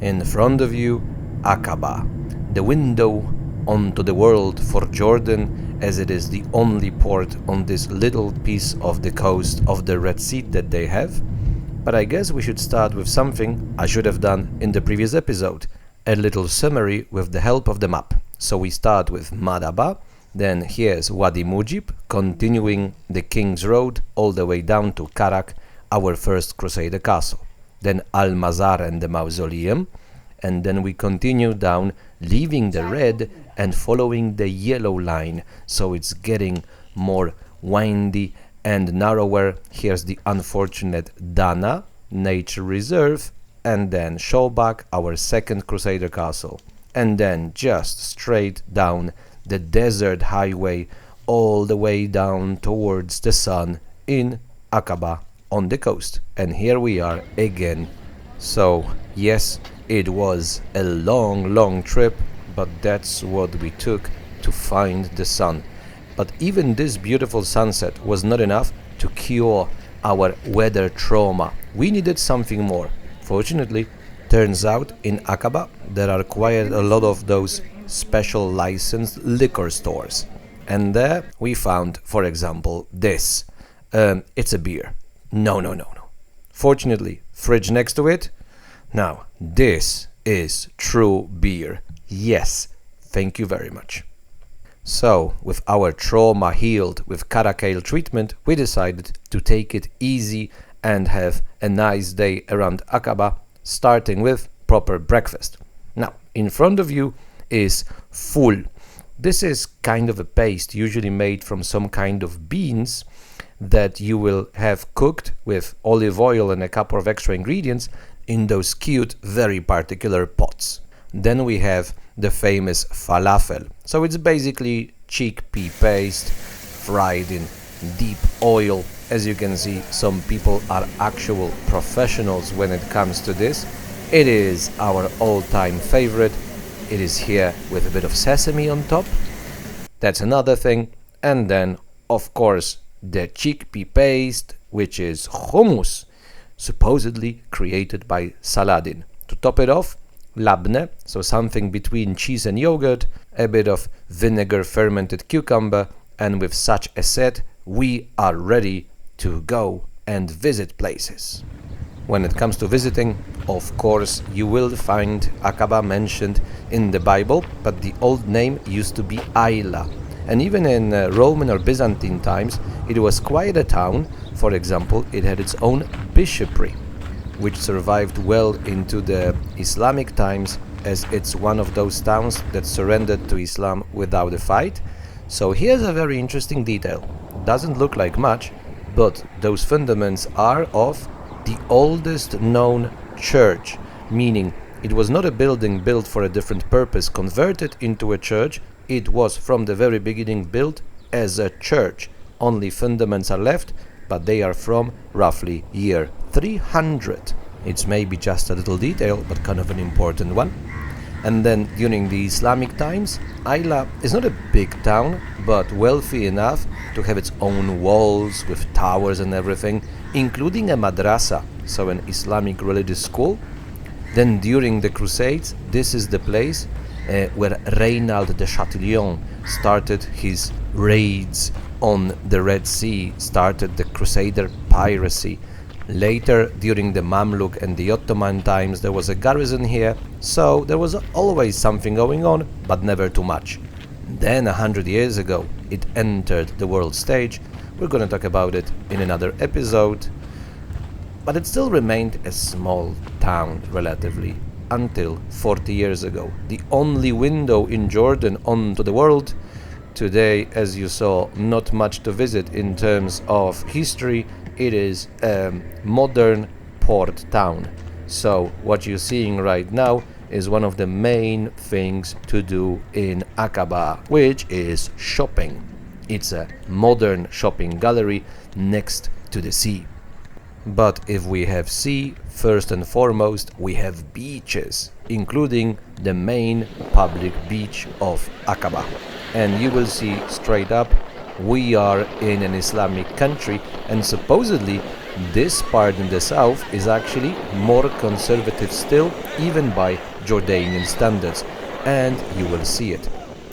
In front of you, Aqaba, the window onto the world for Jordan, as it is the only port on this little piece of the coast of the Red Sea that they have. But I guess we should start with something I should have done in the previous episode, a little summary with the help of the map. So we start with Madaba, then here's Wadi Mujib, continuing the King's Road all the way down to Karak, our first Crusader castle. Then Al-Mazar and the Mausoleum, and then we continue down, leaving the red and following the yellow line, so it's getting more windy and narrower. Here's the unfortunate Dana Nature Reserve, and then Shobak, our second Crusader castle, and then just straight down the desert highway all the way down towards the sun in Aqaba on the coast. And here we are again. So yes, it was a long trip, but that's what we took to find the sun. But even this beautiful sunset was not enough to cure our weather trauma. We needed something more. Fortunately, turns out in Aqaba there are quite a lot of those special licensed liquor stores. And there we found, for example, this. It's a beer. No. Fortunately, fridge next to it. Now, this is true beer. Yes, thank you very much. So, with our trauma healed with Caracal treatment, we decided to take it easy and have a nice day around Aqaba, starting with proper breakfast. Now, in front of you is ful. This is kind of a paste usually made from some kind of beans that you will have cooked with olive oil and a couple of extra ingredients in those cute, very particular pots. Then we have the famous falafel. So it's basically chickpea paste fried in deep oil. As you can see, some people are actual professionals when it comes to this. It is our all-time favorite. It is here with a bit of sesame on top. That's another thing. And then, of course, the chickpea paste, which is hummus, supposedly created by Saladin. To top it off, labne, so something between cheese and yogurt, a bit of vinegar fermented cucumber, and with such a set, we are ready to go and visit places. When it comes to visiting, of course, you will find Aqaba mentioned in the Bible, but the old name used to be Ayla. And even in Roman or Byzantine times, it was quite a town. For example, it had its own bishopry, which survived well into the Islamic times, as it's one of those towns that surrendered to Islam without a fight. So here's a very interesting detail. Doesn't look like much, but those fundaments are of the oldest known church, meaning it was not a building built for a different purpose converted into a church. It was from the very beginning built as a church. Only fundaments are left, but they are from roughly year 300. It's maybe just a little detail, but kind of an important one. And then during the Islamic times, Ayla is not a big town, but wealthy enough to have its own walls with towers and everything, including a madrasa, so an Islamic religious school. Then during the Crusades, this is the place where Reynald de Chatillon started his raids on the Red Sea, started the Crusader piracy. Later, during the Mamluk and the Ottoman times, there was a garrison here, so there was always something going on, but never too much. Then, 100 years ago, it entered the world stage. We're going to talk about it in another episode, but it still remained a small town, relatively, until 40 years ago. The only window in Jordan onto the world. Today, as you saw, not much to visit in terms of history. It is a modern port town. So what you're seeing right now is one of the main things to do in Aqaba, which is shopping. It's a modern shopping gallery next to the sea. But if we have sea, first and foremost, we have beaches, including the main public beach of Aqaba. And you will see straight up, we are in an Islamic country, and supposedly This part in the south is actually more conservative still, even by Jordanian standards, and you will see it.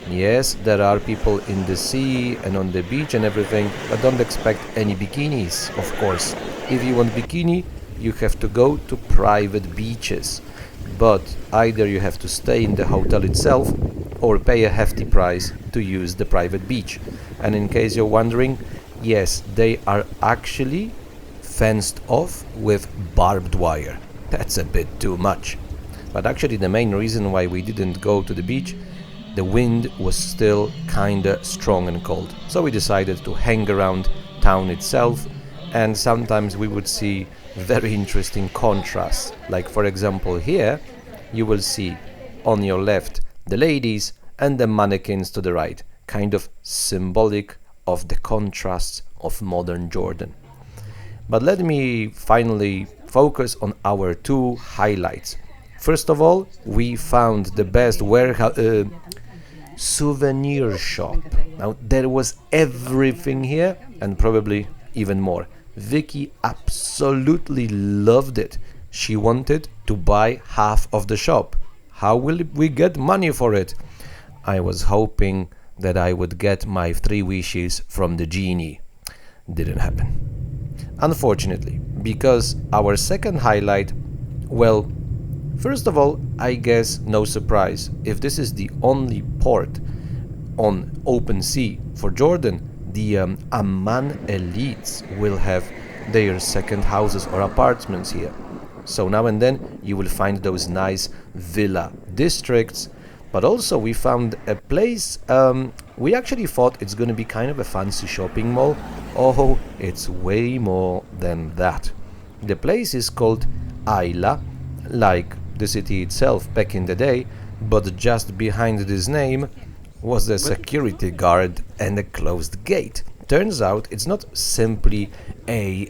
Yes, there are people in the sea and on the beach and everything, but don't expect any bikinis, of course. If you want bikini, you have to go to private beaches. But either you have to stay in the hotel itself or pay a hefty price to use the private beach. And in case you're wondering, yes, they are actually fenced off with barbed wire. That's a bit too much. But actually the main reason why we didn't go to the beach, the wind was still kinda strong and cold. So we decided to hang around town itself, and sometimes we would see very interesting contrasts. Like for example here, you will see on your left the ladies and the mannequins to the right, kind of symbolic of the contrasts of modern Jordan. But let me finally focus on our two highlights. First of all, we found the best souvenir shop. Now there was everything here and probably even more. Vicky absolutely loved it. She wanted to buy half of the shop. How will we get money for it? I was hoping that I would get my 3 wishes from the genie. Didn't happen. Unfortunately, because our second highlight, well, first of all, I guess no surprise, if this is the only port on open sea for Jordan, the Amman elites will have their second houses or apartments here. So now and then you will find those nice villa districts, but also we found a place, we actually thought it's going to be kind of a fancy shopping mall. Oh, it's way more than that. The place is called Ayla, like the city itself back in the day, but just behind this name was a security guard and a closed gate. Turns out it's not simply a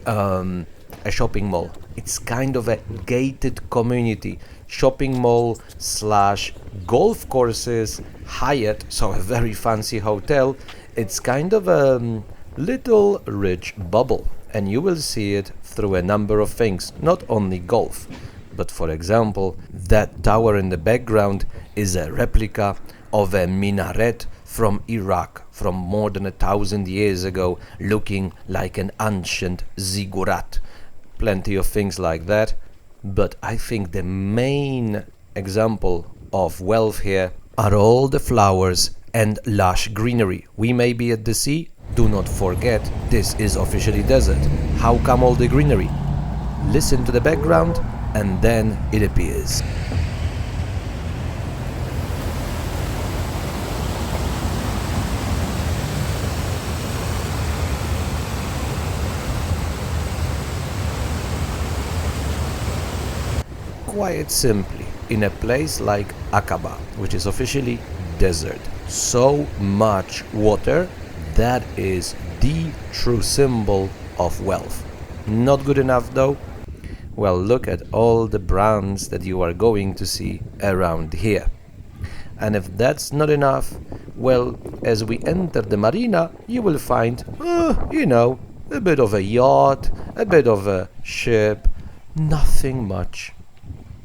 shopping mall. It's kind of a gated community, shopping mall slash golf courses, Hyatt, so a very fancy hotel. It's kind of a little rich bubble, and you will see it through a number of things, not only golf. But for example, that tower in the background is a replica of a minaret from Iraq from more than 1,000 years ago, looking like an ancient ziggurat. Plenty of things like that, but I think the main example of wealth here are all the flowers and lush greenery. We may be at the sea, do not forget this is officially desert. How come all the greenery? Listen to the background and then it appears. Quite simply, in a place like Aqaba, which is officially desert, so much water, that is the true symbol of wealth. Not good enough though? Well, look at all the brands that you are going to see around here. And if that's not enough, well, as we enter the marina, you will find, a bit of a yacht, a bit of a ship, nothing much.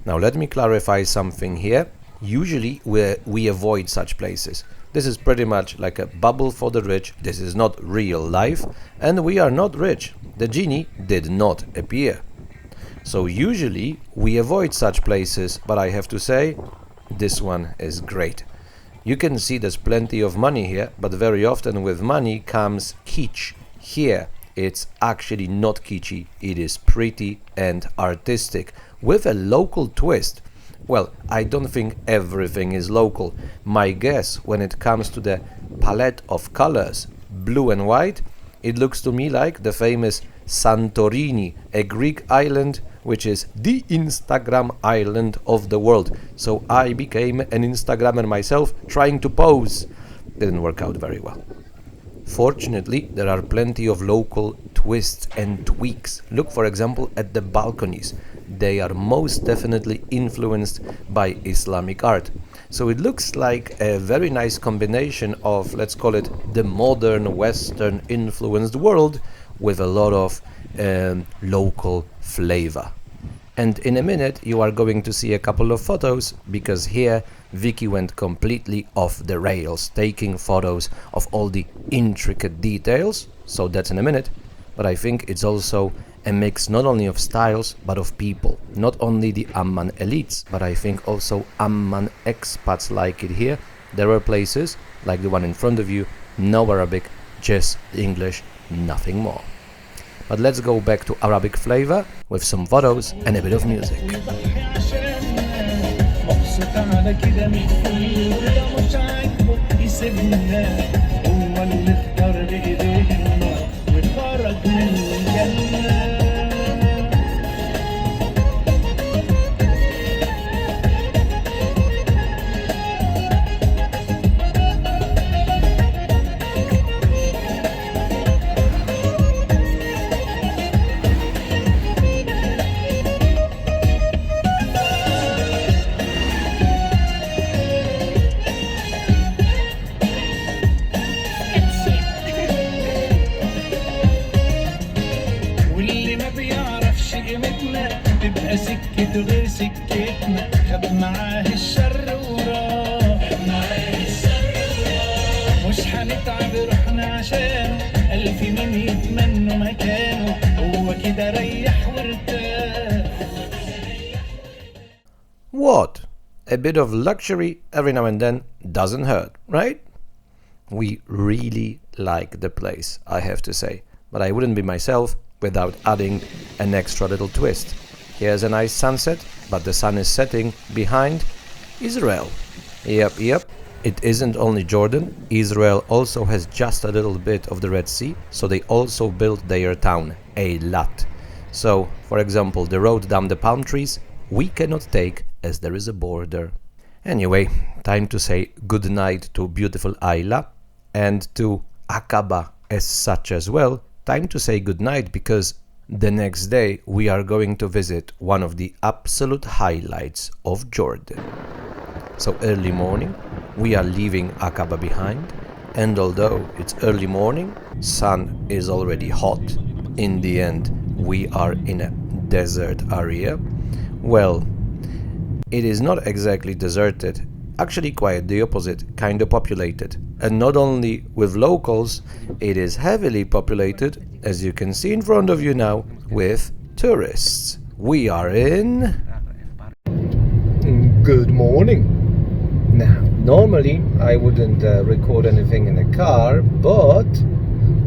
Now let me clarify something here. Usually we avoid such places. This is pretty much like a bubble for the rich. This is not real life, and we are not rich. The genie did not appear. So usually we avoid such places, but I have to say, this one is great. You can see there's plenty of money here, but very often with money comes kitsch. Here it's actually not kitschy, it is pretty and artistic, with a local twist. Well, I don't think everything is local. My guess when it comes to the palette of colors, blue and white, it looks to me like the famous Santorini, a Greek island which is the Instagram island of the world. So I became an Instagrammer myself, trying to pose. Didn't work out very well. Fortunately, there are plenty of local twists and tweaks. Look, for example, at the balconies. They are most definitely influenced by Islamic art. So it looks like a very nice combination of, let's call it, the modern Western influenced world with a lot of local flavor. And in a minute you are going to see a couple of photos, because here Vicky went completely off the rails, taking photos of all the intricate details, so that's in a minute. But I think it's also a mix not only of styles but of people, not only the Amman elites, but I think also Amman expats like it here. There are places like the one in front of you, no Arabic, just English, nothing more. But let's go back to Arabic flavor with some photos and a bit of music. تبقى سكته غير سكتنا خد معاه الشر وراه مش هنتعب روحنا عشانه ألف مين يتمنوا مكانه هو كده ريح وارتاح. What? A bit of luxury every now and then doesn't hurt, right? We really like the place, I have to say, but I wouldn't be myself without adding an extra little twist. Here's a nice sunset, but the sun is setting behind Israel. Yep. It isn't only Jordan. Israel also has just a little bit of the Red Sea, so they also built their town, Eilat. So, for example, the road down the palm trees, we cannot take as there is a border. Anyway, time to say good night to beautiful Ayla and to Aqaba as such as well. Time to say good night, because the next day we are going to visit one of the absolute highlights of Jordan. So early morning, we are leaving Aqaba behind, and although it's early morning, sun is already hot. In the end, we are in a desert area. Well, it is not exactly deserted, actually quite the opposite, kind of populated. And not only with locals, it is heavily populated, as you can see in front of you now, with tourists. We are in... Good morning. Now, normally I wouldn't record anything in a car, but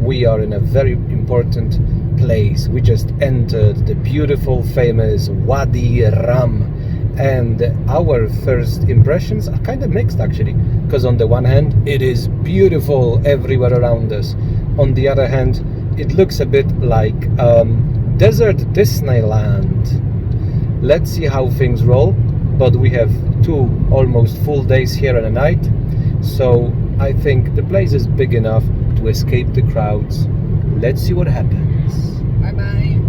we are in a very important place. We just entered the beautiful, famous Wadi Rum. And our first impressions are kind of mixed, actually, because on the one hand it is beautiful everywhere around us, on the other hand it looks a bit like desert Disneyland. Let's see how things roll, but we have 2 almost full days here and a night, so I think the place is big enough to escape the crowds. Let's see what happens. Bye bye.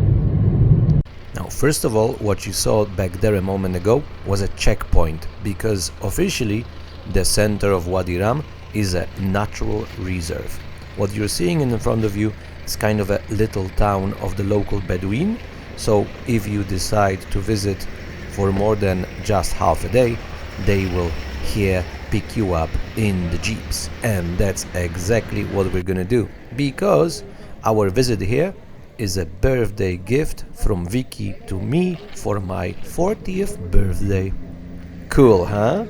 Now, first of all, what you saw back there a moment ago was a checkpoint, because officially the center of Wadi Rum is a natural reserve. What you're seeing in front of you is kind of a little town of the local Bedouin, so if you decide to visit for more than just half a day, they will here pick you up in the jeeps. And that's exactly what we're gonna do, because our visit here is a birthday gift from Vicky to me for my 40th birthday. Cool, huh?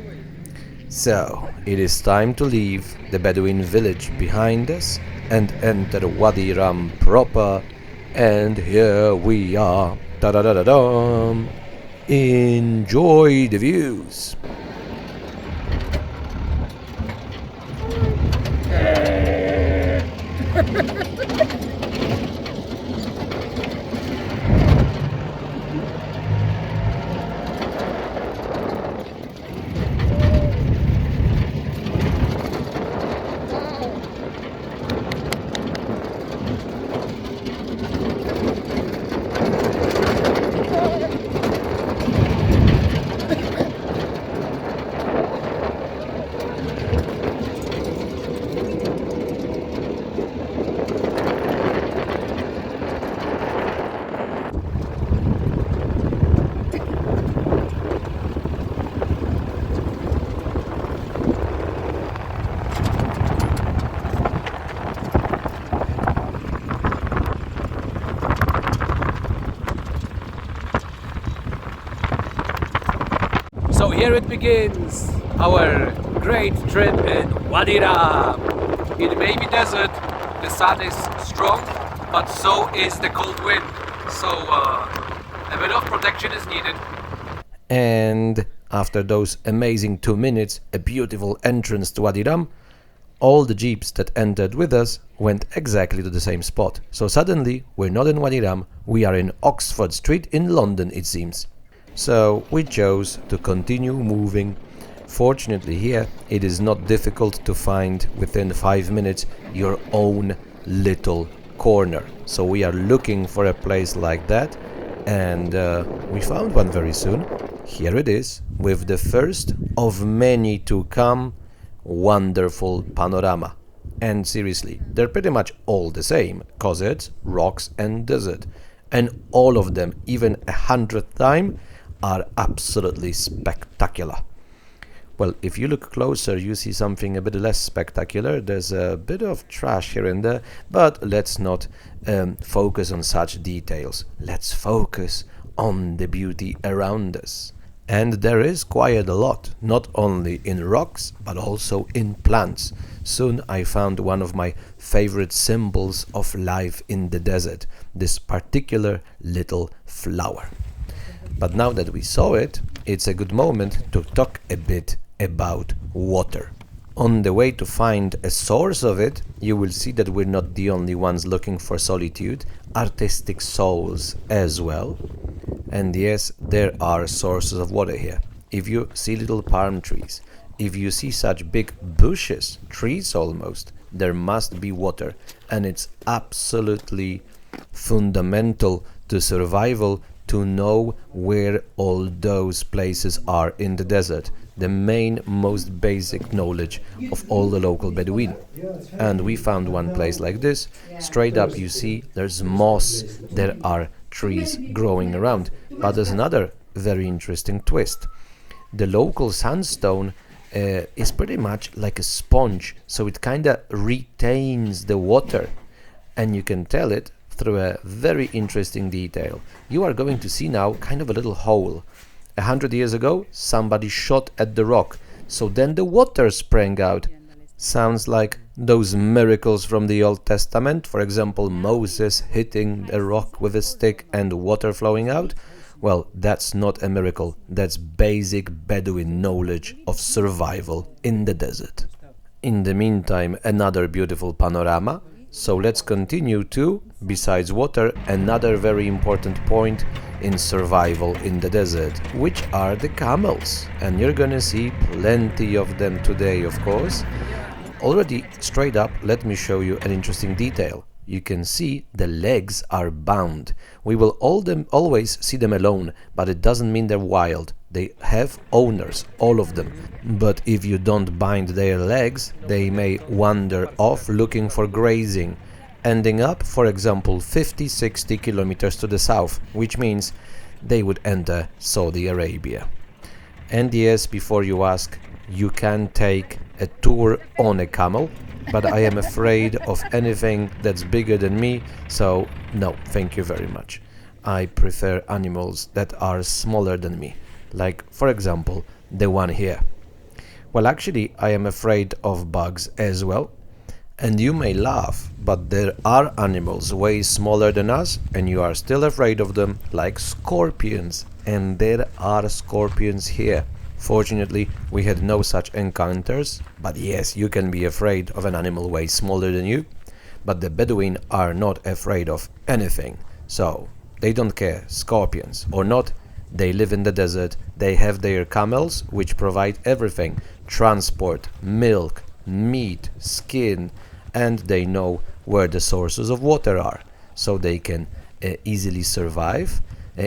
So, it is time to leave the Bedouin village behind us and enter Wadi Rum proper, and here we are. Ta-da-da-da-dum! Enjoy the views! here it begins, our great trip in Wadi Rum. It may be desert, the sun is strong, but so is the cold wind. So a bit of protection is needed. And after those amazing 2 minutes, a beautiful entrance to Wadi Rum, all the jeeps that entered with us went exactly to the same spot. So suddenly, we're not in Wadi Rum, we are in Oxford Street in London, it seems. So we chose to continue moving. Fortunately here, it is not difficult to find within 5 minutes your own little corner. So we are looking for a place like that, and we found one very soon. Here it is, with the first of many to come. Wonderful panorama. And seriously, they're pretty much all the same: cozards, rocks and desert. And all of them, even 100th time, are absolutely spectacular. Well, if you look closer, you see something a bit less spectacular. There's a bit of trash here and there, but let's not focus on such details. Let's focus on the beauty around us. And there is quite a lot, not only in rocks, but also in plants. Soon I found one of my favorite symbols of life in the desert, this particular little flower. But now that we saw it, it's a good moment to talk a bit about water. On the way to find a source of it, you will see that we're not the only ones looking for solitude, artistic souls as well. And yes, there are sources of water here. If you see little palm trees, if you see such big bushes, trees almost, there must be water. And it's absolutely fundamental to survival to know where all those places are in the desert. The main, most basic knowledge of all the local Bedouin. And we found one place like this. Straight up you see there's moss, there are trees growing around. But there's another very interesting twist. The local sandstone is pretty much like a sponge, so it kind of retains the water, and you can tell it through a very interesting detail. You are going to see now kind of a little hole. 100 years ago, somebody shot at the rock, so then the water sprang out. Sounds like those miracles from the Old Testament, for example, Moses hitting a rock with a stick and water flowing out. Well, that's not a miracle, that's basic Bedouin knowledge of survival in the desert. In the meantime, another beautiful panorama. So let's continue to, besides water, another very important point in survival in the desert, which are the camels. And you're gonna see plenty of them today, of course. Already straight up, let me show you an interesting detail. You can see the legs are bound. We will always see them alone, but it doesn't mean they're wild. They have owners, all of them. But if you don't bind their legs, they may wander off looking for grazing, ending up, for example, 50-60 kilometers to the south, which means they would enter Saudi Arabia. And yes, before you ask, you can take a tour on a camel, but I am afraid of anything that's bigger than me, so no, thank you very much. I prefer animals that are smaller than me, like, for example, the one here. Well, actually, I am afraid of bugs as well. And you may laugh, but there are animals way smaller than us, and you are still afraid of them, like scorpions. And there are scorpions here. Fortunately, we had no such encounters, but yes, you can be afraid of an animal way smaller than you. But the Bedouin are not afraid of anything, so they don't care, scorpions or not. They live in the desert, they have their camels, which provide everything: transport, milk, meat, skin, and they know where the sources of water are, so they can easily survive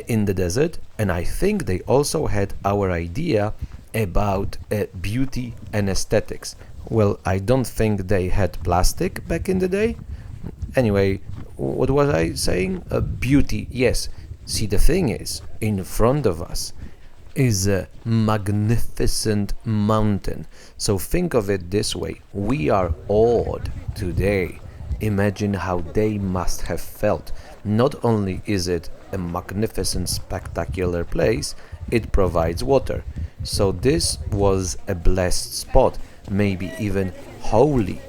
in the desert. And I think they also had our idea about beauty and aesthetics. Well, I don't think they had plastic back in the day. Anyway, what was I saying? Beauty, yes. See, the thing is, in front of us is a magnificent mountain. So think of it this way: we are awed today. Imagine how they must have felt. Not only is it a magnificent, spectacular place, it provides water. So this was a blessed spot, maybe even holy.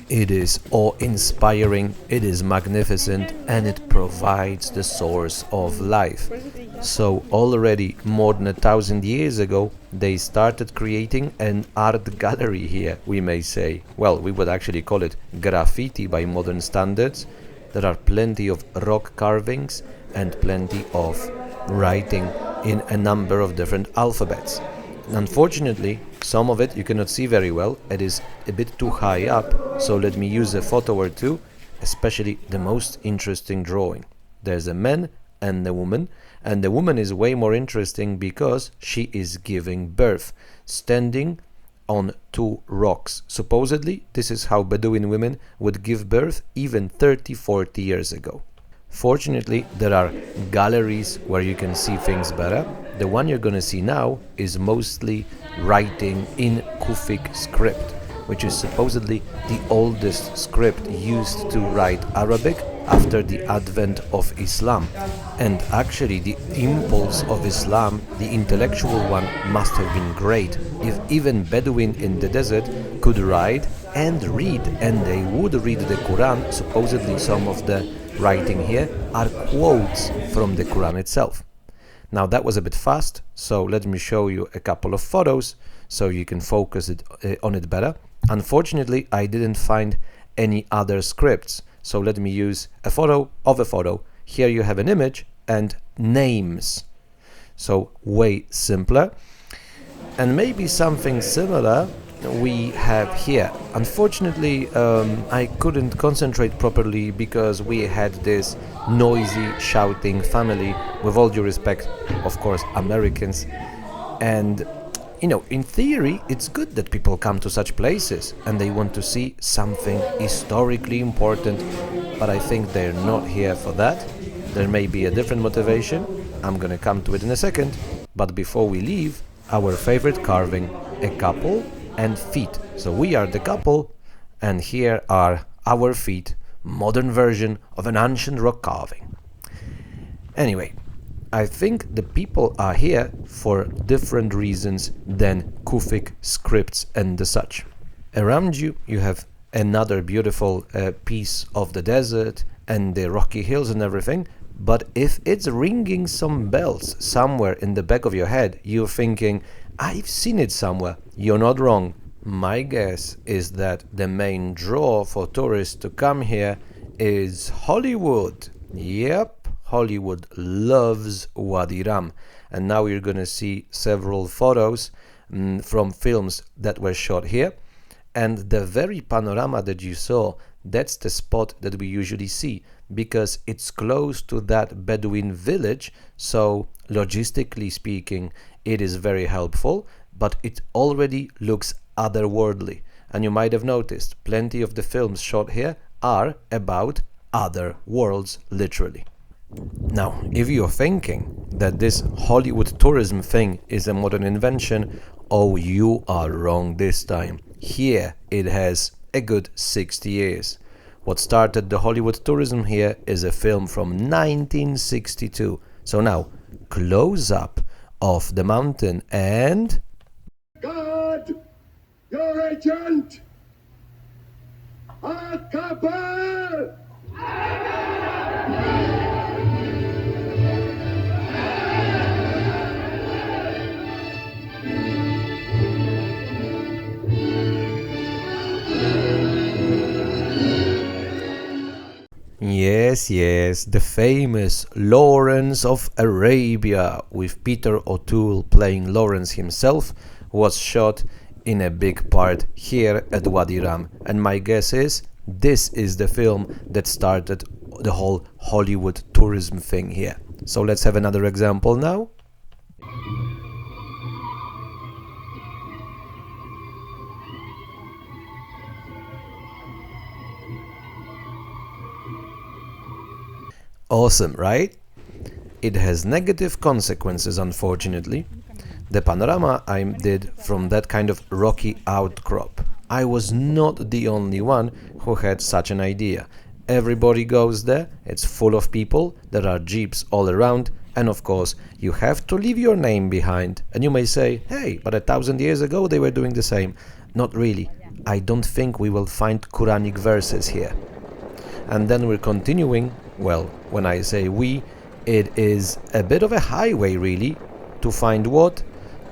It is awe-inspiring, it is magnificent, and it provides the source of life. So already more than 1,000 years ago, they started creating an art gallery here, we may say. Well, we would actually call it graffiti by modern standards. There are plenty of rock carvings and plenty of writing in a number of different alphabets. Unfortunately, some of it you cannot see very well. It is a bit too high up, so let me use a photo or two, especially the most interesting drawing. There's a man and a woman, and the woman is way more interesting because she is giving birth, standing on two rocks. Supposedly, this is how Bedouin women would give birth even 30-40 years ago. Fortunately, there are galleries where you can see things better. The one you're going to see now is mostly writing in Kufic script, which is supposedly the oldest script used to write Arabic after the advent of Islam. And actually, the impulse of Islam, the intellectual one, must have been great. If even Bedouin in the desert could write and read, and they would read the Quran, supposedly some of the writing here are quotes from the Quran itself. Now that was a bit fast, so let me show you a couple of photos so you can focus on it better. Unfortunately, I didn't find any other scripts, so let me use a photo of a photo. Here you have an image and names, so way simpler. And maybe something similar we have here. Unfortunately, I couldn't concentrate properly because we had this noisy, shouting family, with all due respect, of course, Americans. And, you know, in theory, it's good that people come to such places and they want to see something historically important, but I think they're not here for that. There may be a different motivation. I'm gonna come to it in a second. But before we leave, our favorite carving, a couple and feet. So we are the couple, and here are our feet, modern version of an ancient rock carving. Anyway, I think the people are here for different reasons than Kufic scripts and the such. Around you, you have another beautiful piece of the desert and the rocky hills and everything, but if it's ringing some bells somewhere in the back of your head, you're thinking, I've seen it somewhere. You're not wrong. My guess is that the main draw for tourists to come here is Hollywood. Yep, Hollywood loves Wadi Rum. And now you're going to see several photos from films that were shot here. And the very panorama that you saw, that's the spot that we usually see because it's close to that Bedouin village. So logistically speaking, it is very helpful, but it already looks otherworldly. And you might have noticed plenty of the films shot here are about other worlds, literally. Now, if you're thinking that this Hollywood tourism thing is a modern invention, oh, you are wrong this time. Here it has a good 60 years. What started the Hollywood tourism here is a film from 1962. So now, close up of the mountain and... God, your agent! Aqaba! Yes, the famous Lawrence of Arabia, with Peter O'Toole playing Lawrence himself, was shot in a big part here at Wadi Rum. And my guess is this is the film that started the whole Hollywood tourism thing here. So let's have another example now. Awesome, right? It has negative consequences, unfortunately. The panorama I did from that kind of rocky outcrop. I was not the only one who had such an idea. Everybody goes there, it's full of people, there are jeeps all around, And of course, you have to leave your name behind. And you may say, hey, but 1,000 years ago they were doing the same. Not really. I don't think we will find Quranic verses here. And then we're continuing. Well, when I say we, it is a bit of a highway really, to find what?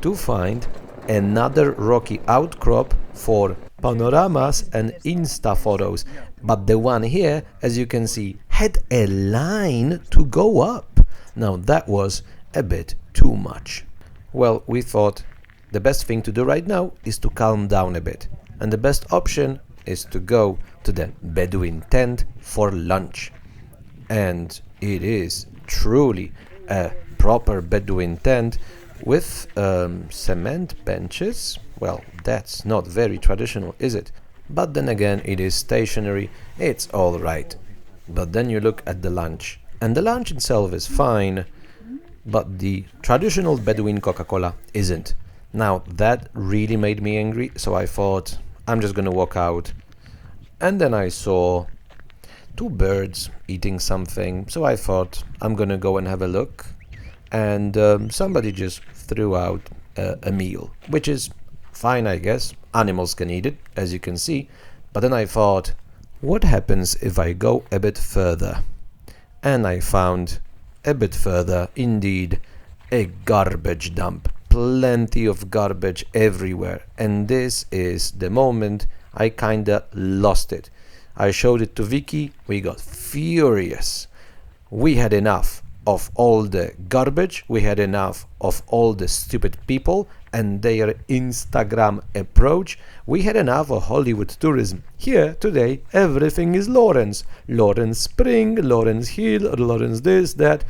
To find another rocky outcrop for panoramas and Insta photos. But the one here, as you can see, had a line to go up. Now that was a bit too much. Well, we thought the best thing to do right now is to calm down a bit. And the best option is to go to the Bedouin tent for lunch. And it is truly a proper Bedouin tent with cement benches. Well, that's not very traditional, is it? But then again, it is stationary, it's all right. But then you look at the lunch, and the lunch itself is fine, but the traditional Bedouin Coca-Cola isn't. Now, that really made me angry, so I thought, I'm just gonna walk out. And then I saw two birds eating something, so I thought, I'm gonna go and have a look. And somebody just threw out a meal, which is fine, I guess. Animals can eat it, as you can see. But then I thought, what happens if I go a bit further? And I found a bit further, indeed, a garbage dump. Plenty of garbage everywhere. And this is the moment I kinda lost it. I showed it to Vicky, we got furious. We had enough of all the garbage, we had enough of all the stupid people and their Instagram approach. We had enough of Hollywood tourism. Here, today, everything is Lawrence. Lawrence Spring, Lawrence Hill, Lawrence this, that.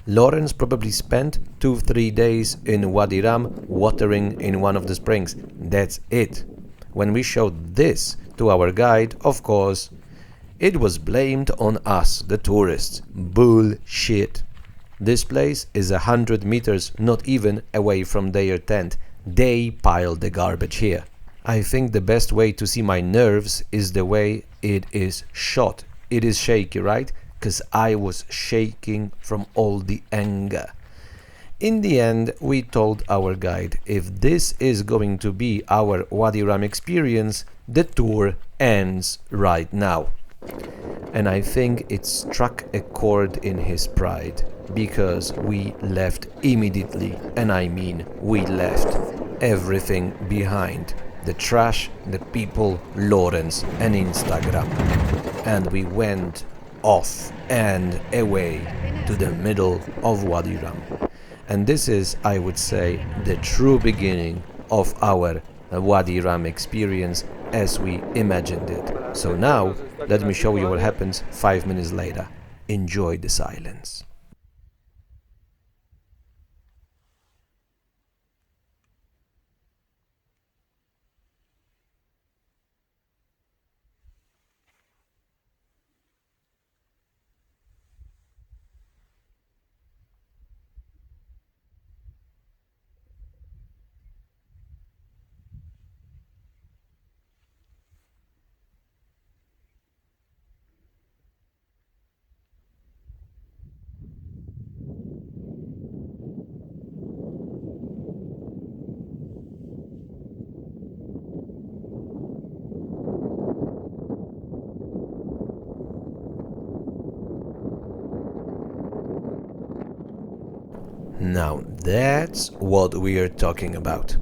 Lawrence probably spent 2-3 days in Wadi Rum watering in one of the springs. That's it. When we showed this to our guide, of course, it was blamed on us, the tourists. Bullshit. This place is 100 meters, not even, away from their tent. They piled the garbage here. I think the best way to see my nerves is the way it is shot. It is shaky, right? Because I was shaking from all the anger. In the end, we told our guide, if this is going to be our Wadi Rum experience, the tour ends right now. And I think it struck a chord in his pride, because we left immediately, and I mean we left everything behind. The trash, the people, Lawrence and Instagram. And we went off and away to the middle of Wadi Rum. And this is, I would say, the true beginning of our Wadi Rum experience as we imagined it. So now, let me show you what happens 5 minutes later. Enjoy the silence. Now that's what we are talking about.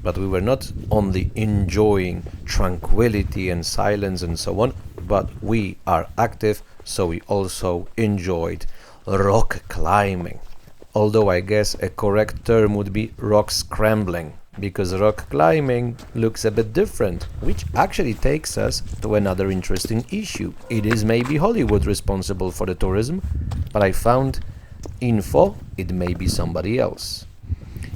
But we were not only enjoying tranquility and silence and so on, but we are active, so we also enjoyed rock climbing. Although I guess a correct term would be rock scrambling, because rock climbing looks a bit different, which actually takes us to another interesting issue. It is maybe Hollywood responsible for the tourism, but I found info it may be somebody else.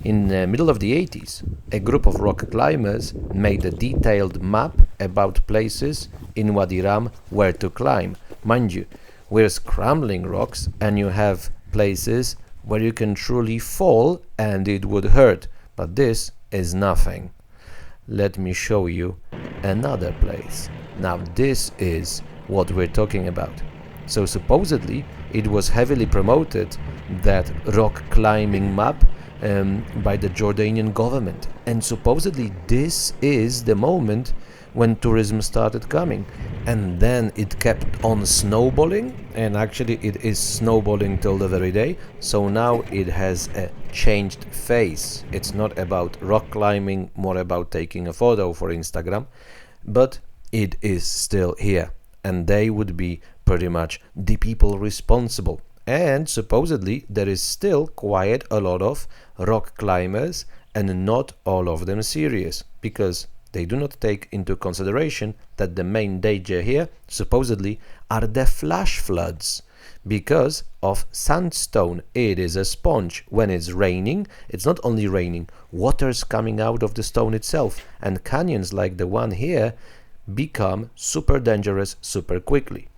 In the middle of the 80s, a group of rock climbers made a detailed map about places in Wadi Rum where to climb. Mind you, we're scrambling rocks and you have places where you can truly fall and it would hurt, but this is nothing. Let me show you another place. Now this is what we're talking about. So supposedly it was heavily promoted that rock climbing map by the Jordanian government. And supposedly this is the moment when tourism started coming, and then it kept on snowballing, and actually it is snowballing till the very day. So now it has a changed face. It's not about rock climbing, more about taking a photo for Instagram, but it is still here, and they would be pretty much the people responsible. And supposedly there is still quite a lot of rock climbers, and not all of them serious, because they do not take into consideration that the main danger here supposedly are the flash floods because of sandstone. It is a sponge. When it's raining, it's not only raining, water's coming out of the stone itself, and canyons like the one here become super dangerous super quickly.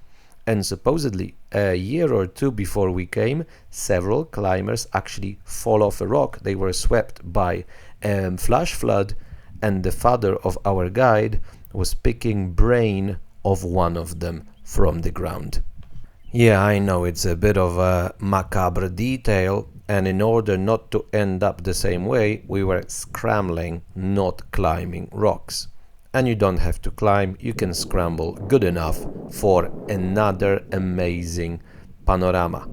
And supposedly a year or two before we came, several climbers actually fall off a rock. They were swept by a flash flood, and the father of our guide was picking brain of one of them from the ground. Yeah, I know it's a bit of a macabre detail, and in order not to end up the same way, we were scrambling, not climbing rocks. And you don't have to climb, you can scramble good enough for another amazing panorama.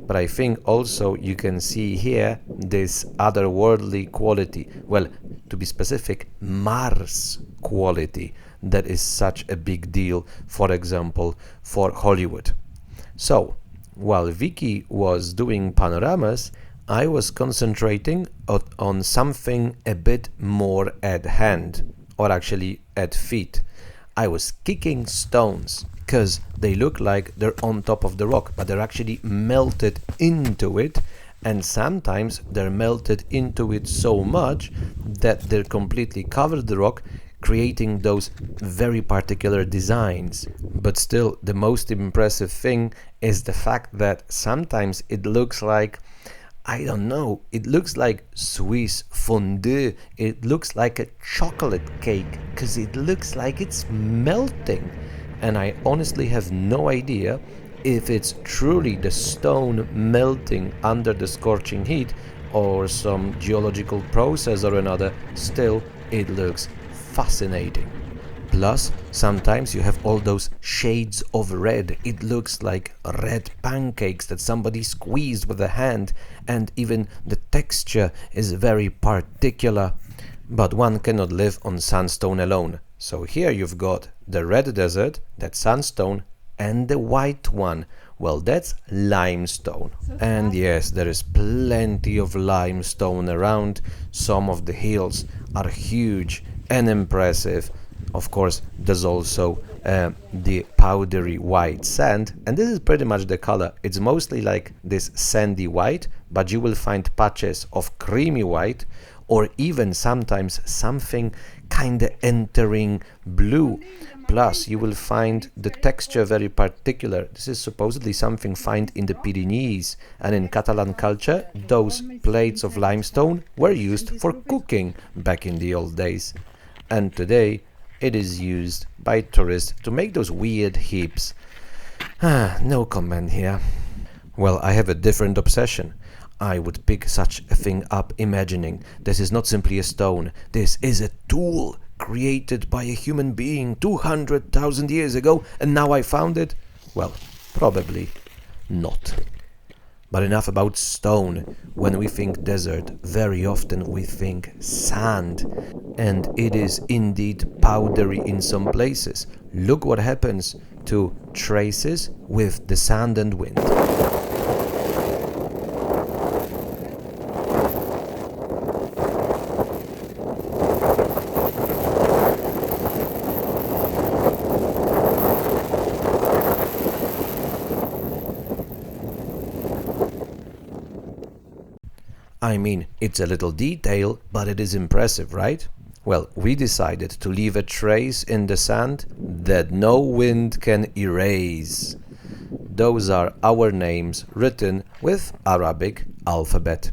But I think also you can see here this otherworldly quality, well, to be specific, Mars quality, that is such a big deal, for example, for Hollywood. So, while Vicky was doing panoramas, I was concentrating on something a bit more at hand, or actually at feet. I was kicking stones, because they look like they're on top of the rock, but they're actually melted into it, and sometimes they're melted into it so much that they're completely covered the rock, creating those very particular designs. But still, the most impressive thing is the fact that sometimes it looks like, I don't know, it looks like Swiss fondue, it looks like a chocolate cake, because it looks like it's melting. And I honestly have no idea if it's truly the stone melting under the scorching heat or some geological process or another. Still, it looks fascinating. Plus, sometimes you have all those shades of red. It looks like red pancakes that somebody squeezed with a hand, and even the texture is very particular. But one cannot live on sandstone alone. So here you've got the red desert, that's sandstone, and the white one, well, that's limestone. And yes, there is plenty of limestone around. Some of the hills are huge and impressive. Of course, there's also the powdery white sand, and this is pretty much the color. It's mostly like this sandy white, but you will find patches of creamy white, or even sometimes something kinda entering blue. Plus, you will find the texture very particular. This is supposedly something found in the Pyrenees, and in Catalan culture, those plates of limestone were used for cooking back in the old days. And today, it is used by tourists to make those weird heaps. No comment here. Well, I have a different obsession. I would pick such a thing up imagining this is not simply a stone, this is a tool created by a human being 200,000 years ago, and now I found it? Well, probably not. But enough about stone. When we think desert, very often we think sand, and it is indeed powdery in some places. Look what happens to traces with the sand and wind. I mean, it's a little detail, but it is impressive, right? Well, we decided to leave a trace in the sand that no wind can erase. Those are our names written with Arabic alphabet.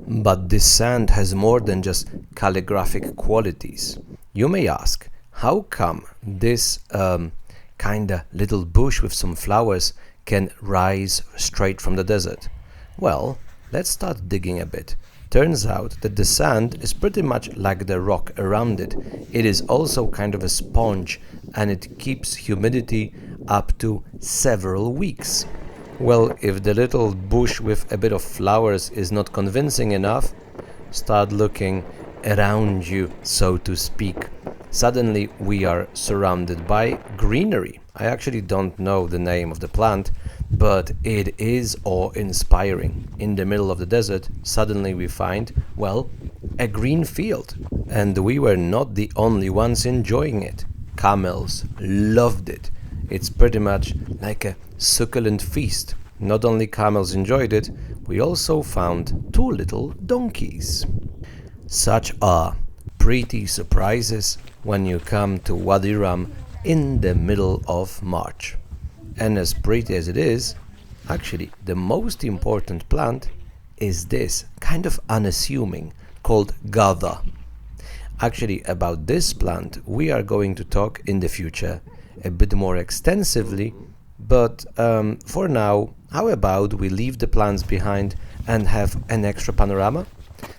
But this sand has more than just calligraphic qualities. You may ask, how come this kinda little bush with some flowers can rise straight from the desert? Well, let's start digging a bit. Turns out that the sand is pretty much like the rock around it. It is also kind of a sponge and it keeps humidity up to several weeks. Well, if the little bush with a bit of flowers is not convincing enough, start looking around you, so to speak. Suddenly we are surrounded by greenery. I actually don't know the name of the plant, but it is awe-inspiring. In the middle of the desert, suddenly we find, well, a green field. And we were not the only ones enjoying it. Camels loved it. It's pretty much like a succulent feast. Not only camels enjoyed it, we also found two little donkeys. Such are pretty surprises when you come to Wadi Rum in the middle of March. And as pretty as it is, actually the most important plant is this, kind of unassuming, called Gatha. Actually, about this plant we are going to talk in the future a bit more extensively, but for now, how about we leave the plants behind and have an extra panorama?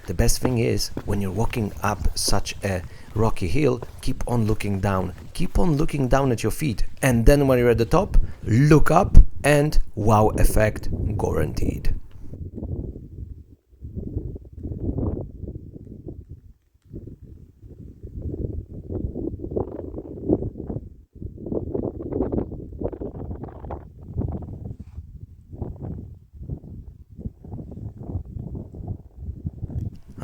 The best thing is, when you're walking up such a rocky hill, keep on looking down. Keep on looking down at your feet. And then when you're at the top, look up and wow effect guaranteed.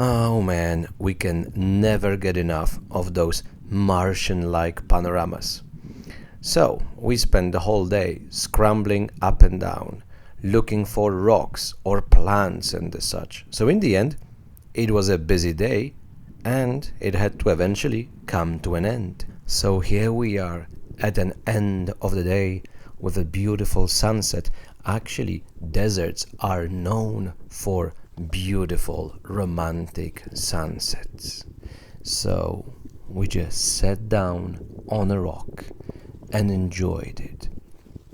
Oh man, we can never get enough of those Martian-like panoramas. So, we spent the whole day scrambling up and down, looking for rocks or plants and the such. So in the end, it was a busy day and it had to eventually come to an end. So here we are at an end of the day with a beautiful sunset. Actually, deserts are known for beautiful romantic sunsets. So we just sat down on a rock and enjoyed it.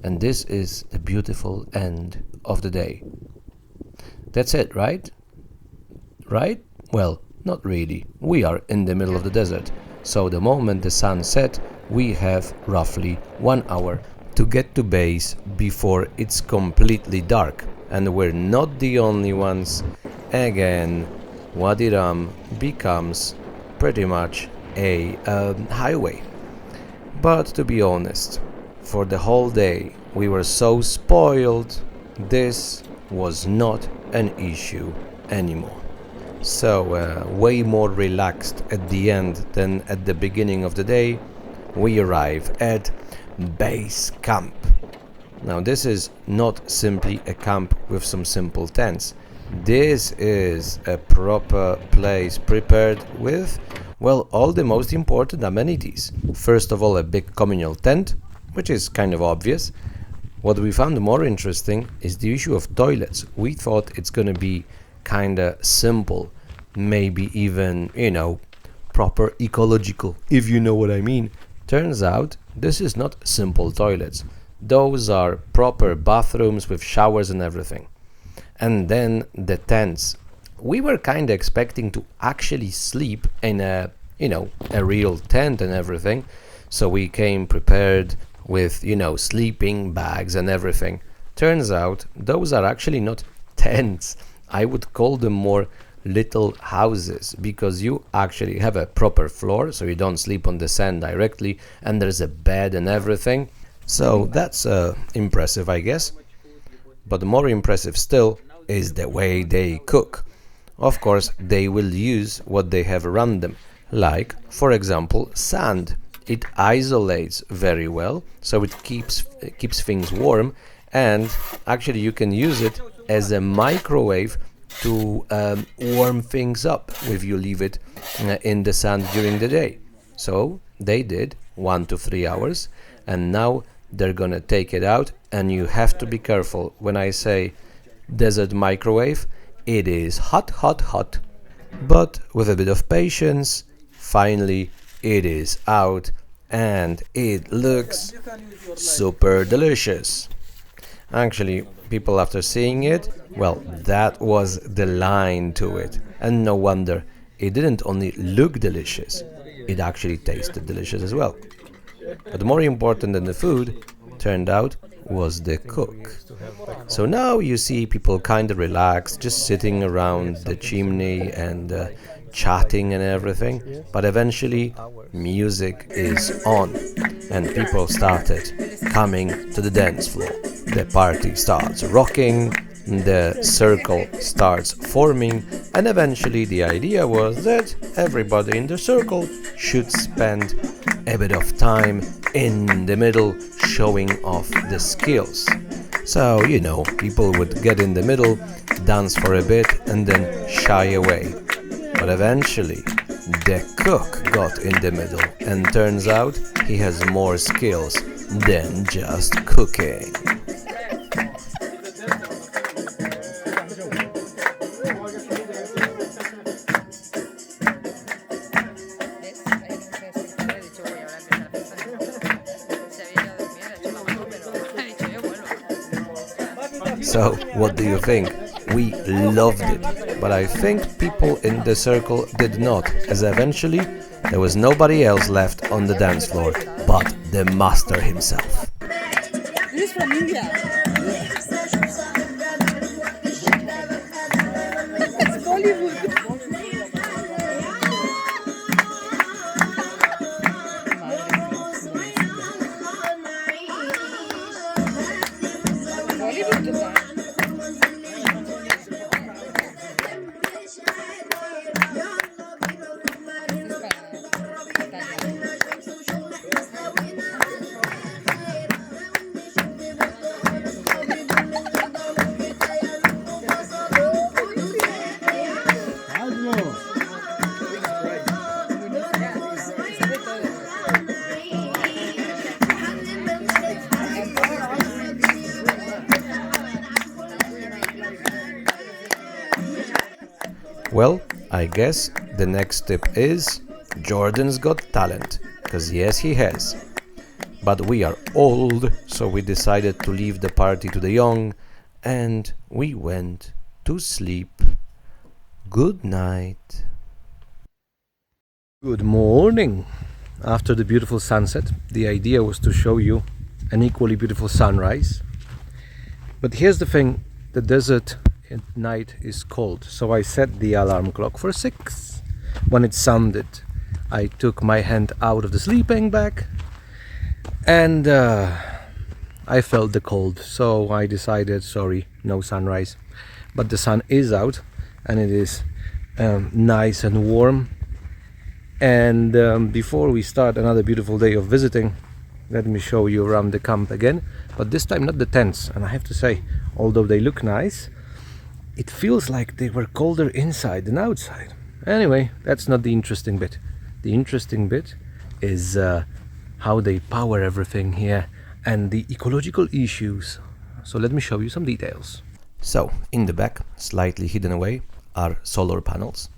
And this is the beautiful end of the day. That's it, right? Right? Well, not really. We are in the middle of the desert. So the moment the sun set, we have roughly 1 hour to get to base before it's completely dark. And we're not the only ones. Again, Wadi Rum becomes pretty much a highway. But to be honest, for the whole day we were so spoiled, this was not an issue anymore. So way more relaxed at the end than at the beginning of the day, we arrive at base camp. Now this is not simply a camp with some simple tents. This is a proper place prepared with, well, all the most important amenities. First of all, a big communal tent, which is kind of obvious. What we found more interesting is the issue of toilets. We thought it's gonna be kinda simple, maybe even, proper ecological, if you know what I mean. Turns out this is not simple toilets. Those are proper bathrooms with showers and everything. And then the tents. We were kind of expecting to actually sleep in a real tent and everything. So we came prepared with, sleeping bags and everything. Turns out those are actually not tents. I would call them more little houses, because you actually have a proper floor, so you don't sleep on the sand directly, and there's a bed and everything. So that's impressive, I guess. But more impressive still is the way they cook. Of course, they will use what they have around them, like, for example, sand. It isolates very well, so it keeps things warm, and actually you can use it as a microwave to warm things up if you leave it in the sand during the day. So they did 1 to 3 hours, and now they're gonna take it out, and you have to be careful. When I say desert microwave, it is hot, hot, hot. But with a bit of patience, finally it is out, and it looks super delicious. Actually, people after seeing it, well, that was the line to it. And no wonder, it didn't only look delicious, it actually tasted delicious as well. But more important than the food, turned out, was the cook. So now you see people kind of relaxed, just sitting around the chimney and chatting and everything. But eventually, music is on, and people started coming to the dance floor. The party starts rocking, the circle starts forming, and eventually the idea was that everybody in the circle should spend a bit of time in the middle showing off the skills. So, people would get in the middle, dance for a bit, and then shy away. But eventually, the cook got in the middle, and turns out he has more skills than just cooking. So, what do you think? We loved it, but I think people in the circle did not, as eventually there was nobody else left on the dance floor but the master himself. This is from India. It's Bollywood. Well, I guess the next tip is Jordan's got talent, because yes, he has. But we are old, so we decided to leave the party to the young, and we went to sleep. Good night. Good morning. After the beautiful sunset, the idea was to show you an equally beautiful sunrise. But here's the thing, the desert at night is cold, so I set the alarm clock for 6. When it sounded, I took my hand out of the sleeping bag and I felt the cold, so I decided, sorry, no sunrise. But the sun is out and it is nice and warm. And before we start another beautiful day of visiting, let me show you around the camp again, but this time not the tents. And I have to say, although they look nice, it feels like they were colder inside than outside. Anyway, that's not the interesting bit. The interesting bit is how they power everything here and the ecological issues. So let me show you some details. So, in the back, slightly hidden away, are solar panels.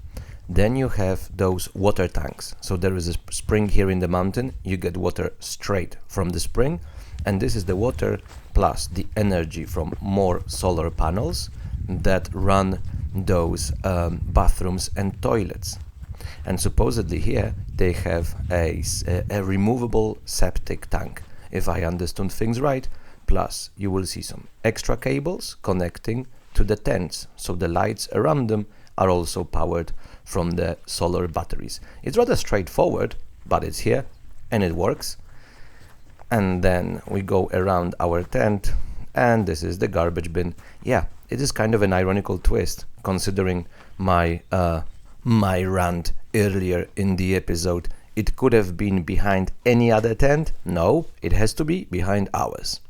Then you have those water tanks. So there is a spring here in the mountain. You get water straight from the spring. And this is the water plus the energy from more solar panels that run those bathrooms and toilets. And supposedly here they have a removable septic tank, if I understood things right. Plus you will see some extra cables connecting to the tents, so the lights around them are also powered from the solar batteries. It's rather straightforward, but it's here and it works. And then we go around our tent, and this is the garbage bin. Yeah, it is kind of an ironical twist, considering my rant earlier in the episode. It could have been behind any other tent. No, it has to be behind ours.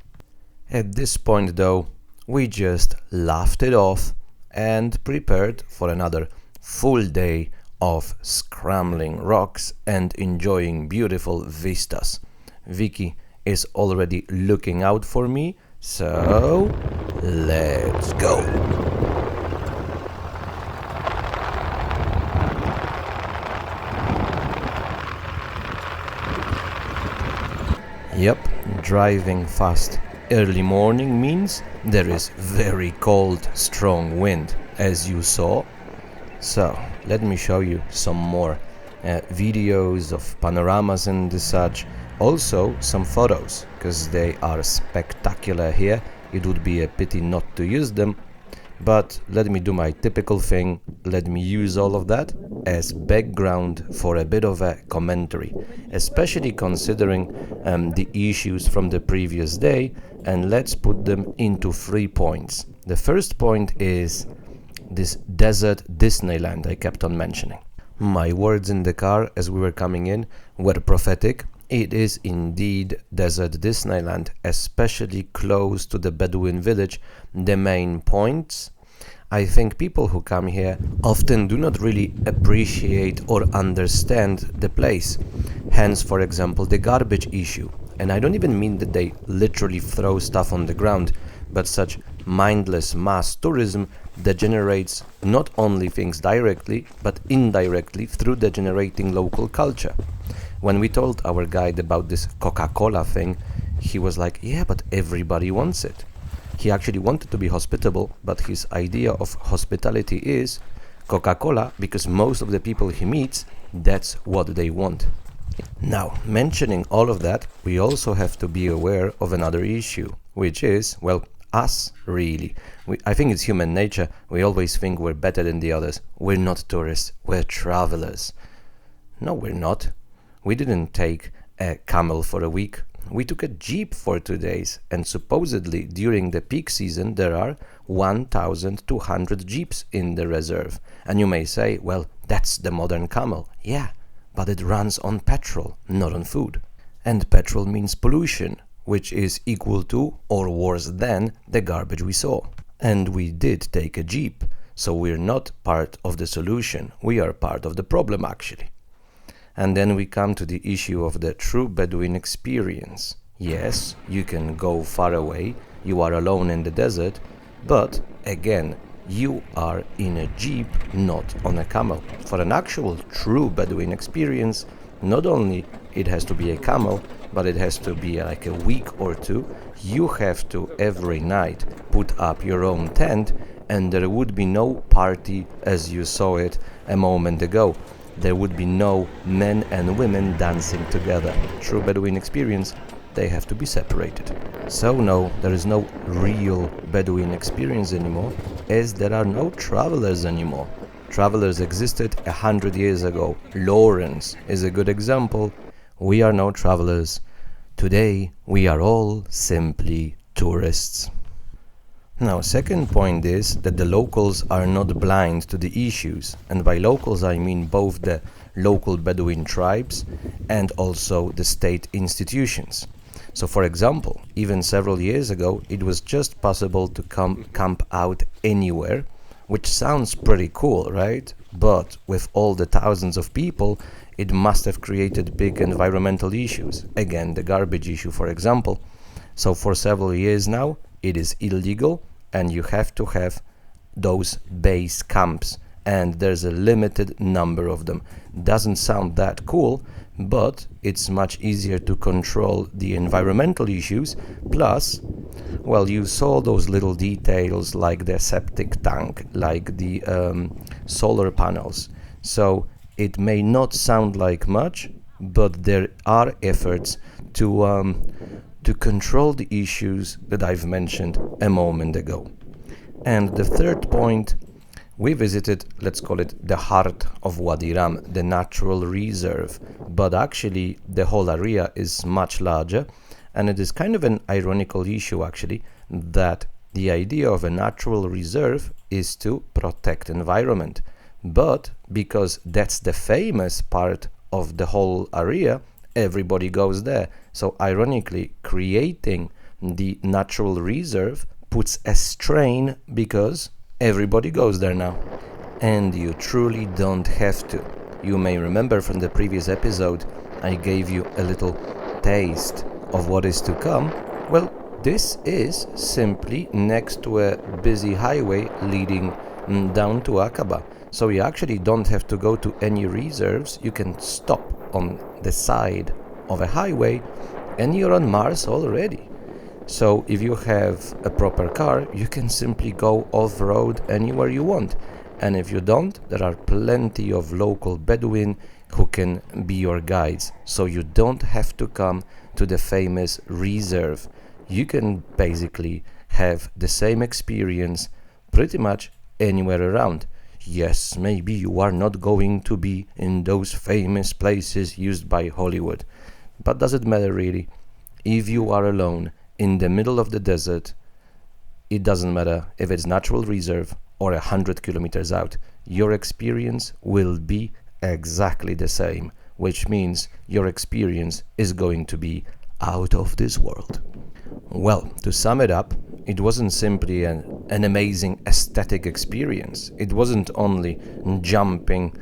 At this point though, we just laughed it off and prepared for another full day of scrambling rocks and enjoying beautiful vistas. Vicky is already looking out for me, so let's go. Yep, driving fast Early morning means there is very cold, strong wind, as you saw. So, let me show you some more videos of panoramas and such. Also, some photos, because they are spectacular here. It would be a pity not to use them. But let me do my typical thing. Let me use all of that as background for a bit of a commentary, especially considering the issues from the previous day, and let's put them into 3 points. The first point is this desert Disneyland I kept on mentioning. My words in the car as we were coming in were prophetic. It is indeed desert Disneyland, especially close to the Bedouin village. The main points, I think people who come here often do not really appreciate or understand the place. Hence, for example, the garbage issue. And I don't even mean that they literally throw stuff on the ground, but such mindless mass tourism degenerates not only things directly, but indirectly through degenerating local culture. When we told our guide about this Coca-Cola thing, he was like, yeah, but everybody wants it. He actually wanted to be hospitable, but his idea of hospitality is Coca-Cola, because most of the people he meets, that's what they want. Now, mentioning all of that, we also have to be aware of another issue, which is, well, us, really. I think it's human nature. We always think we're better than the others. We're not tourists, we're travelers. No, we're not. We didn't take a camel for a week. We took a jeep for 2 days, and supposedly during the peak season there are 1,200 jeeps in the reserve. And you may say, well, that's the modern camel. Yeah, but it runs on petrol, not on food. And petrol means pollution, which is equal to or worse than the garbage we saw. And we did take a jeep, so we're not part of the solution. We are part of the problem, actually. And then we come to the issue of the true Bedouin experience. Yes, you can go far away, you are alone in the desert, but again, you are in a jeep, not on a camel. For an actual true Bedouin experience, not only it has to be a camel, but it has to be like a week or two. You have to every night put up your own tent, and there would be no party as you saw it a moment ago. There would be no men and women dancing together. True Bedouin experience, they have to be separated. So no, there is no real Bedouin experience anymore, as there are no travelers anymore. Travelers existed 100 years ago. Lawrence is a good example. We are no travelers. Today, we are all simply tourists. Now, second point is that the locals are not blind to the issues. And by locals, I mean both the local Bedouin tribes and also the state institutions. So, for example, even several years ago, it was just possible to camp out anywhere, which sounds pretty cool, right? But with all the thousands of people, it must have created big environmental issues. Again, the garbage issue, for example. So for several years now, it is illegal, and you have to have those base camps, and there's a limited number of them. Doesn't sound that cool, but it's much easier to control the environmental issues. Plus, well, you saw those little details like the septic tank, like the solar panels. So it may not sound like much, but there are efforts to control the issues that I've mentioned a moment ago. And the third point, we visited, let's call it the heart of Wadi Rum, the natural reserve, but actually the whole area is much larger, and it is kind of an ironical issue actually, that the idea of a natural reserve is to protect environment, but because that's the famous part of the whole area, everybody goes there. So ironically, creating the natural reserve puts a strain because everybody goes there now. And you truly don't have to. You may remember from the previous episode, I gave you a little taste of what is to come. Well, this is simply next to a busy highway leading down to Aqaba. So you actually don't have to go to any reserves. You can stop on the side of a highway and you're on Mars already. So if you have a proper car, you can simply go off-road anywhere you want. And if you don't, there are plenty of local Bedouin who can be your guides. So you don't have to come to the famous reserve. You can basically have the same experience pretty much anywhere around. Yes, maybe you are not going to be in those famous places used by Hollywood. But does it matter really? If you are alone in the middle of the desert, it doesn't matter if it's natural reserve or 100 kilometers out. Your experience will be exactly the same, which means your experience is going to be out of this world. Well, to sum it up, it wasn't simply an amazing aesthetic experience. It wasn't only jumping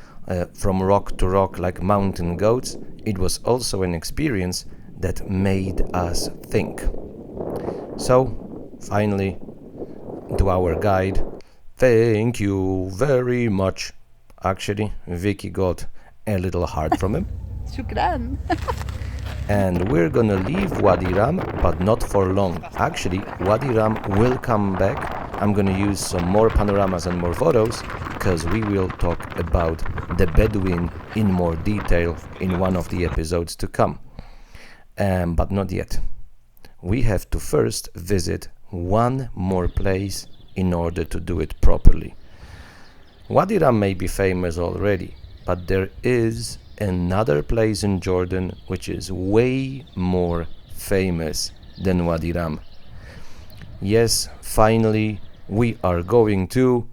from rock to rock like mountain goats. It was also an experience that made us think. So, finally, to our guide, thank you very much. Actually, Vicky got a little heart from him. Shukran. And we're gonna leave Wadi Rum, but not for long. Actually, Wadi Rum will come back. I'm gonna use some more panoramas and more photos, because we will talk about the Bedouin in more detail in one of the episodes to come. But not yet. We have to first visit one more place in order to do it properly. Wadi Rum may be famous already, but there is another place in Jordan which is way more famous than Wadi Rum. Yes, finally we are going to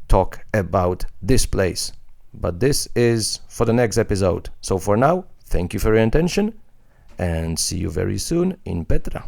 talk about this place, but this is for the next episode. So for now, thank you for your attention and see you very soon in Petra.